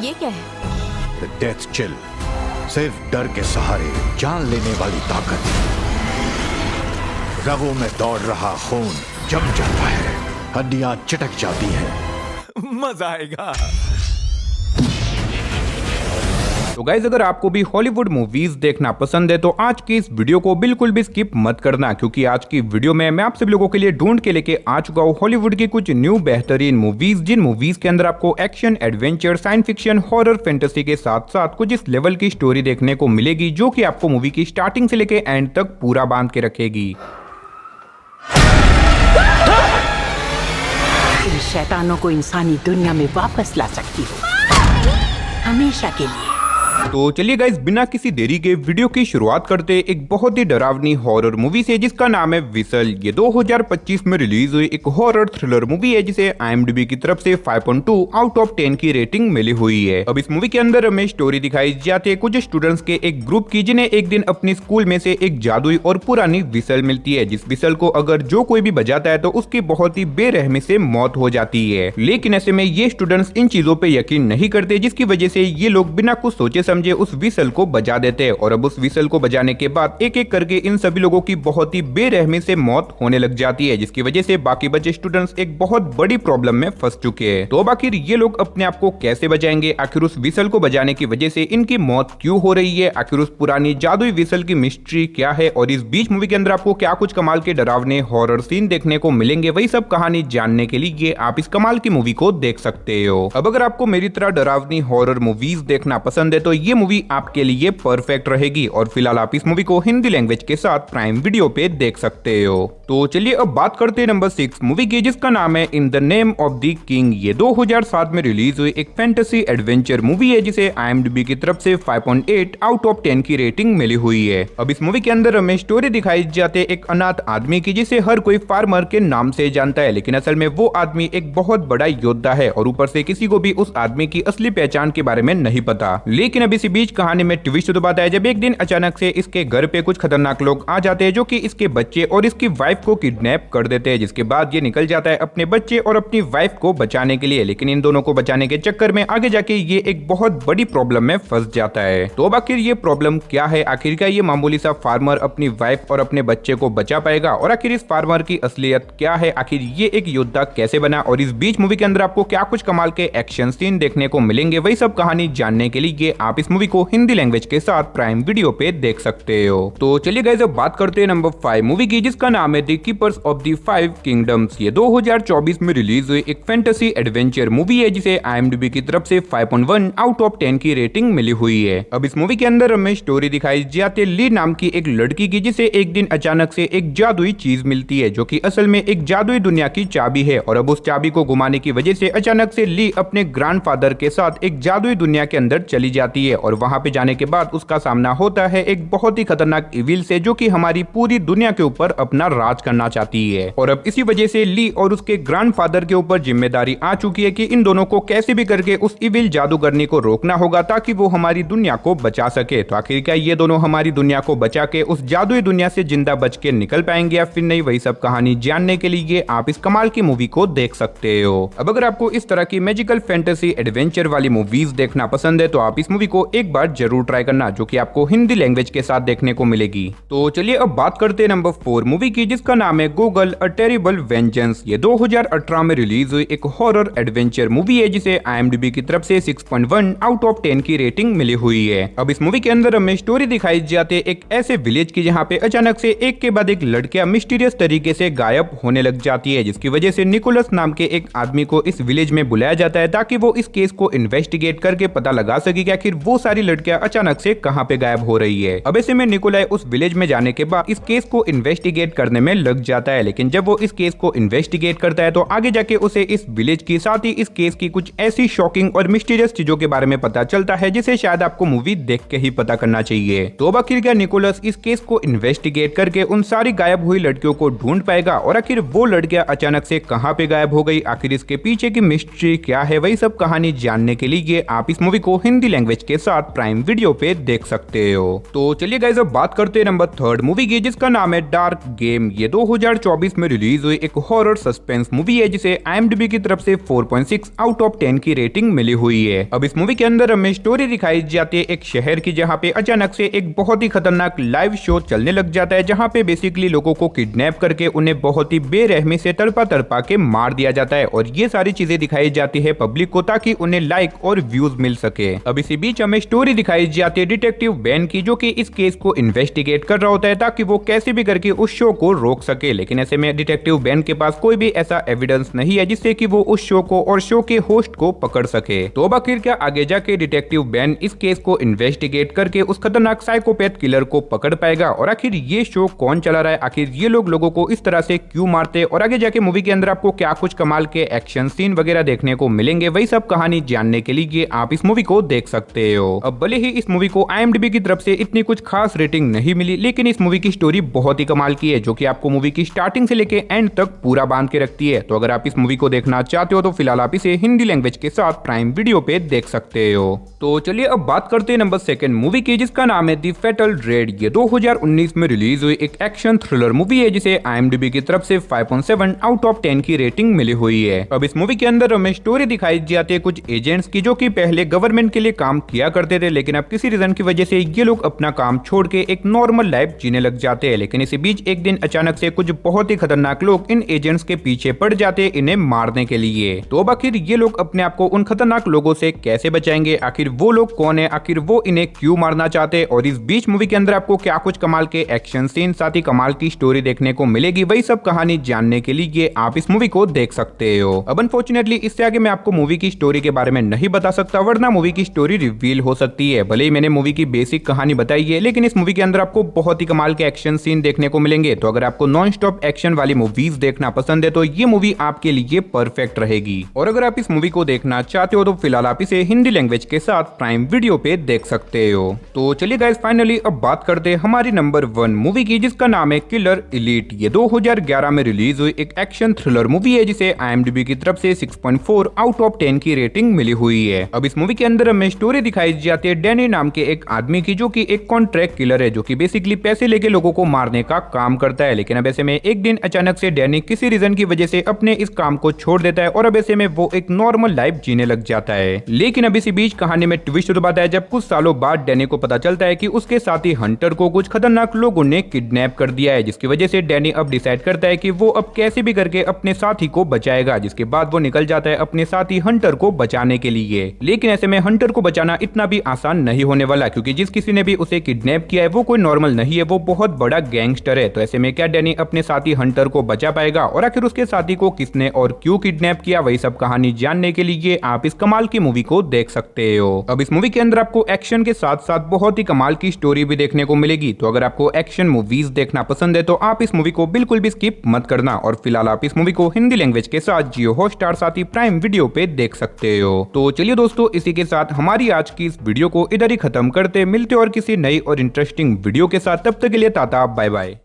ये क्या है? द डेथ चिल, सिर्फ डर के सहारे जान लेने वाली ताकत। रगों में दौड़ रहा खून जम जाता है, हड्डियां चटक जाती हैं। मजा आएगा। तो गाइज, अगर आपको भी हॉलीवुड मूवीज देखना पसंद है तो आज की इस वीडियो को बिल्कुल भी स्किप मत करना, क्योंकि आज की वीडियो में मैं आप सभी लोगों के लिए ढूंढ के लेके आ चुका हूँ हॉलीवुड की कुछ न्यू बेहतरीन मूवीज, जिन मूवीज के अंदर आपको action, adventure, science fiction, horror, fantasy के साथ साथ कुछ इस लेवल की स्टोरी देखने को मिलेगी जो कि आपको मूवी की स्टार्टिंग से लेके एंड तक पूरा बांध के रखेगी। इन शैतानों को इंसानी दुनिया में वापस ला सकती हो, हमेशा के लिए। तो चलिए गाइस, बिना किसी देरी के वीडियो की शुरुआत करते एक बहुत ही डरावनी हॉरर मूवी से, जिसका नाम है विसल। ये 2025 में रिलीज हुई एक हॉरर थ्रिलर मूवी है जिसे IMDb की तरफ से 5.2 आउट ऑफ 10 की रेटिंग मिली हुई है। अब इस मूवी के अंदर हमें स्टोरी दिखाई जाती है कुछ स्टूडेंट्स के एक ग्रुप की, जिन्हें एक दिन अपनी स्कूल में से एक जादुई और पुरानी विसल मिलती है, जिस विसल को अगर जो कोई भी बजाता है तो उसकी बहुत ही बेरहमी से मौत हो जाती है। लेकिन ऐसे में ये स्टूडेंट्स इन चीजों पे यकीन नहीं करते, जिसकी वजह से ये लोग बिना कुछ सोचे समझे उस विसल को बजा देते हैं। और अब उस विसल को बजाने के बाद एक एक करके इन सभी लोगों की बहुत ही बेरहमी से मौत होने लग जाती है, जिसकी वजह से बाकी बचे स्टूडेंट्स एक बहुत बड़ी प्रॉब्लम में फंस चुके हैं। तो अब आखिर ये लोग अपने आप को कैसे बचाएंगे? आखिर उस विसल को बजाने की वजह से इनकी मौत क्यों हो रही है? आखिर उस पुरानी जादुई विसल की मिस्ट्री क्या है? और इस बीच मूवी के अंदर आपको क्या कुछ कमाल के डरावने हॉरर सीन देखने को मिलेंगे, वही सब कहानी जानने के लिए आप इस कमाल की मूवी को देख सकते हो। अब अगर आपको मेरी तरह डरावनी हॉरर मूवीज देखना पसंद है तो ये मूवी आपके लिए परफेक्ट रहेगी। और फिलहाल आप इस मूवी को हिंदी लैंग्वेज के साथ प्राइम वीडियो पे देख सकते हो। तो चलिए अब बात करते हैं नंबर 6 मूवी की, जिसका नाम है in the name of the king. ये 2007 में रिलीज हुई एक फैंटेसी एडवेंचर मूवी है जिसे IMDb की तरफ से 5.8 आउट ऑफ 10 की रेटिंग मिली हुई है। अब इस मूवी के अंदर हमें स्टोरी दिखाई जाती है एक अनाथ आदमी की, जिसे हर कोई फार्मर के नाम से जानता है, लेकिन असल में वो आदमी एक बहुत बड़ा योद्धा है और ऊपर से किसी को भी उस आदमी की असली पहचान के बारे में नहीं पता। लेकिन अब इसी बीच कहानी में ट्विस्ट तो बात है जब एक दिन अचानक से इसके घर पे कुछ खतरनाक लोग आ जाते हैं जो कि इसके बच्चे और इसकी वाइफ को किडनैप कर देते हैं, जिसके बाद ये निकल जाता है अपने बच्चे और अपनी वाइफ को बचाने के लिए। लेकिन इन दोनों को बचाने के चक्कर में आगे जाके ये एक बहुत बड़ी प्रॉब्लम में फंस जाता है। तो अब आखिर ये प्रॉब्लम क्या है? आखिर क्या ये मामूली सा फार्मर अपनी वाइफ और अपने बच्चे को बचा पाएगा? और आखिर इस फार्मर की असलियत क्या है? आखिर ये एक योद्धा कैसे बना? और इस बीच मूवी के अंदर आपको क्या कुछ कमाल के एक्शन सीन देखने को मिलेंगे, वही सब कहानी जानने के लिए आप इस मूवी को हिंदी लैंग्वेज के साथ प्राइम वीडियो पे देख सकते हो। तो चलिए गाइस, अब बात करते हैं नंबर 5 मूवी की, जिसका नाम है the keepers of the 5 kingdoms. ये 2024 में रिलीज हुई एक फैंटेसी एडवेंचर मूवी है जिसे IMDb की तरफ से 5.1 आउट ऑफ 10 की रेटिंग मिली हुई है। अब इस मूवी के अंदर हमें स्टोरी दिखाई जाती है ली नाम की एक लड़की की, जिसे एक दिन अचानक से एक जादुई चीज मिलती है जो कि असल में एक जादुई दुनिया की चाबी है। और अब उस चाबी को घुमाने की वजह से अचानक से ली अपने ग्रैंडफादर के साथ एक जादुई दुनिया के अंदर चली जाती है। और वहां पे जाने के बाद उसका सामना होता है एक बहुत ही खतरनाक इविल से, जो कि हमारी पूरी दुनिया के ऊपर अपना राज करना चाहती है। और अब इसी वजह से ली और उसके ग्रैंडफादर के ऊपर जिम्मेदारी आ चुकी है कि इन दोनों को कैसे भी करके उस इविल जादूगरनी को रोकना होगा ताकि वो हमारी दुनिया को बचा सके। तो आखिर क्या ये दोनों हमारी दुनिया को बचा के उस जादुई दुनिया से जिंदा बच के निकल पाएंगे या फिर नहीं, वही सब कहानी जानने के लिए आप इस कमाल की मूवी को देख सकते हो। अब अगर आपको इस तरह की मैजिकल फैंटेसी एडवेंचर वाली मूवीज देखना पसंद है तो आप इस मूवी को एक बार जरूर ट्राई करना, जो कि आपको हिंदी लैंग्वेज के साथ देखने को मिलेगी। तो चलिए अब बात करते हैं नंबर 4 मूवी की, जिसका नाम है गूगल अ टेरिबल वेंजेंस। ये 2018 में रिलीज हुई एक हॉरर एडवेंचर मूवी है जिसे IMDb की तरफ से 6.1 आउट ऑफ 10 की रेटिंग मिली हुई है। अब इस मूवी के अंदर हमें स्टोरी दिखाई जाती है एक ऐसे विलेज की जहाँ पे अचानक से एक के बाद एक लड़कियां मिस्टीरियस तरीके से गायब होने लग जाती है, जिसकी वजह से निकोलस नाम के एक आदमी को इस विलेज में बुलाया जाता है ताकि वो इस केस को इन्वेस्टिगेट करके पता लगा सके कि आखिर वो सारी लड़कियां अचानक से कहां पे गायब हो रही है। अब ऐसे में निकोलाई उस विलेज में जाने के बाद इस केस को इन्वेस्टिगेट करने में लग जाता है। लेकिन जब वो इस केस को इन्वेस्टिगेट करता है तो आगे जाके उसे इस विलेज की साथ ही इस केस की कुछ ऐसी शॉकिंग और मिस्टीरियस चीजों के बारे में पता चलता है जिसे शायद आपको मूवी देख के ही पता करना चाहिए। तो अब आखिर क्या निकोलस इस केस को इन्वेस्टिगेट करके उन सारी गायब हुई लड़कियों को ढूंढ पाएगा? और आखिर वो लड़कियां अचानक से कहां पे गायब हो गई? आखिर इसके पीछे की मिस्ट्री क्या है? वही सब कहानी जानने के लिए आप इस मूवी को हिंदी लैंग्वेज के साथ प्राइम वीडियो पे देख सकते हो। तो चलिए गाइस अब बात करते हैं नंबर 3 मूवी की, जिसका नाम है डार्क गेम। ये 2024 में रिलीज हुई एक हॉरर सस्पेंस मूवी है जिसे IMDb की तरफ से 4.6 आउट ऑफ 10 की रेटिंग मिली हुई है। अब इस मूवी के अंदर हमें स्टोरी दिखाई जाती है एक शहर की, जहाँ पे अचानक से एक बहुत ही खतरनाक लाइव शो चलने लग जाता है, जहाँ पे बेसिकली लोगों को किडनैप करके उन्हें बहुत ही बेरहमी से तड़पा तड़पा के मार दिया जाता है। और ये सारी चीजें दिखाई जाती है पब्लिक को ताकि उन्हें लाइक और व्यूज मिल सके। अब इसी बीच हमें स्टोरी दिखाई जाती है डिटेक्टिव बेन की, जो कि इस केस को इन्वेस्टिगेट कर रहा होता है ताकि वो कैसे भी करके उस शो को रोक सके। लेकिन ऐसे में डिटेक्टिव बेन के पास कोई भी ऐसा एविडेंस नहीं है जिससे कि वो उस शो को और शो के होस्ट को पकड़ सके। तो अब आखिर क्या आगे जाके डिटेक्टिव बेन इस केस को इन्वेस्टिगेट करके उस खतरनाक साइकोपैथ किलर को पकड़ पाएगा, और आखिर ये शो कौन चला रहा है, आखिर ये लोगों को इस तरह से क्यों मारते, और आगे जाके मूवी के अंदर आपको क्या कुछ कमाल के एक्शन सीन वगैरह देखने को मिलेंगे, वही सब कहानी जानने के लिए आप इस मूवी को देख सकते हो। अब भले ही इस मूवी को IMDb की तरफ से इतनी कुछ खास रेटिंग नहीं मिली, लेकिन इस मूवी की स्टोरी बहुत ही कमाल की है, जो कि आपको मूवी की स्टार्टिंग से लेके एंड तक पूरा बांध के रखती है। तो अगर आप इस मूवी को देखना चाहते हो तो फिलहाल आप इसे हिंदी लैंग्वेज के साथ प्राइम वीडियो पे देख सकते हो। तो चलिए अब बात करते हैं नंबर 2 मूवी की, जिसका नाम है द फैटल रेड। ये 2019 में रिलीज हुई एक एक्शन थ्रिलर मूवी है जिसे IMDb की तरफ से 5.7 आउट ऑफ 10 की रेटिंग मिली हुई है। अब इस मूवी के अंदर हमें स्टोरी दिखाई जाती है कुछ एजेंट्स की, जो कि पहले गवर्नमेंट के लिए काम किया करते थे, लेकिन अब किसी रीजन की वजह से ये लोग अपना काम छोड़ के एक नॉर्मल लाइफ जीने लग जाते हैं। लेकिन इसी बीच एक दिन अचानक से कुछ बहुत ही खतरनाक लोग इन एजेंट्स के पीछे पड़ जाते हैं इन्हें मारने के लिए। तो अब आखिर ये लोग अपने आप को उन खतरनाक लोगों से कैसे बचाएंगे, आखिर वो लोग कौन है, आखिर वो इन्हें क्यों मारना चाहते हैं, और इस बीच मूवी के अंदर आपको क्या कुछ कमाल के एक्शन सीन साथ ही कमाल की स्टोरी देखने को मिलेगी, वही सब कहानी जानने के लिए आप इस मूवी को देख सकते हो। अब अनफॉर्चुनेटली इससे आगे मैं आपको मूवी की स्टोरी के बारे में नहीं बता सकता, वरना मूवी की स्टोरी रिवील हो सकती है। भले ही मैंने मूवी की बेसिक कहानी बताई है, लेकिन इस मूवी के अंदर आपको बहुत ही कमाल के एक्शन सीन देखने को मिलेंगे। तो अगर आपको नॉन स्टॉप एक्शन वाली मूवीज देखना पसंद है तो ये मूवी आपके लिए परफेक्ट रहेगी। और अगर आप इस मूवी को देखना चाहते हो तो फिलहाल आप इसे हिंदी लैंग्वेज के साथ प्राइम वीडियो पे देख सकते हो। तो चलिए गाइस फाइनली अब बात करते हैं हमारी नंबर 1 मूवी की, जिसका नाम है किलर एलीट। ये 2011 में रिलीज हुई एक एक्शन थ्रिलर मूवी है जिसे IMDb की तरफ से 6.4 आउट ऑफ 10 की रेटिंग मिली हुई है। अब इस मूवी के अंदर हमें स्टोरी दिखाई जाती है डैनी नाम के एक आदमी की, जो कि एक कॉन्ट्रैक्ट किलर है, जो कि बेसिकली पैसे लेके लोगों को मारने का काम करता है। लेकिन अब ऐसे में एक दिन अचानक से डैनी किसी रीजन की वजह से अपने इस काम को छोड़ देता है, और अब ऐसे में वो एक नॉर्मल लाइफ जीने लग जाता है। लेकिन अब इसी बीच कहानी में ट्विस्ट आता है जब कुछ सालों बाद डैनी को पता चलता है कि उसके साथी हंटर को कुछ खतरनाक लोगों ने किडनैप कर दिया है, जिसकी वजह से डैनी अब डिसाइड करता है कि वो अब कैसे भी करके अपने साथी को बचाएगा। जिसके बाद वो निकल जाता है अपने साथी हंटर को बचाने के लिए। लेकिन ऐसे में हंटर को बचाना इतना भी आसान नहीं होने वाला, क्योंकि जिस किसी ने भी उसे किडनैप किया है वो कोई नॉर्मल नहीं है, वो बहुत बड़ा गैंगस्टर है। तो ऐसे में क्या डैनी अपने साथी हंटर को बचा पाएगा, और आखिर उसके साथी को किसने और क्यों किडनैप किया, वही सब कहानी जानने के लिए आप इस कमाल की मूवी को देख सकते हो। अब इस मूवी के अंदर आपको एक्शन के साथ साथ बहुत ही कमाल की स्टोरी भी देखने को मिलेगी। तो अगर आपको एक्शन मूवीज देखना पसंद है तो आप इस मूवी को बिल्कुल भी स्किप मत करना। और फिलहाल आप इस मूवी को हिंदी लैंग्वेज के साथ जियो हॉटस्टार साथ ही प्राइम वीडियो पे देख सकते हो। तो चलिए दोस्तों, इसी के साथ हमारी आज की इस वीडियो को इधर ही खत्म करते, मिलते और किसी नई और इंटरेस्टिंग वीडियो के साथ। तब तक के लिए टाटा बाय बाय।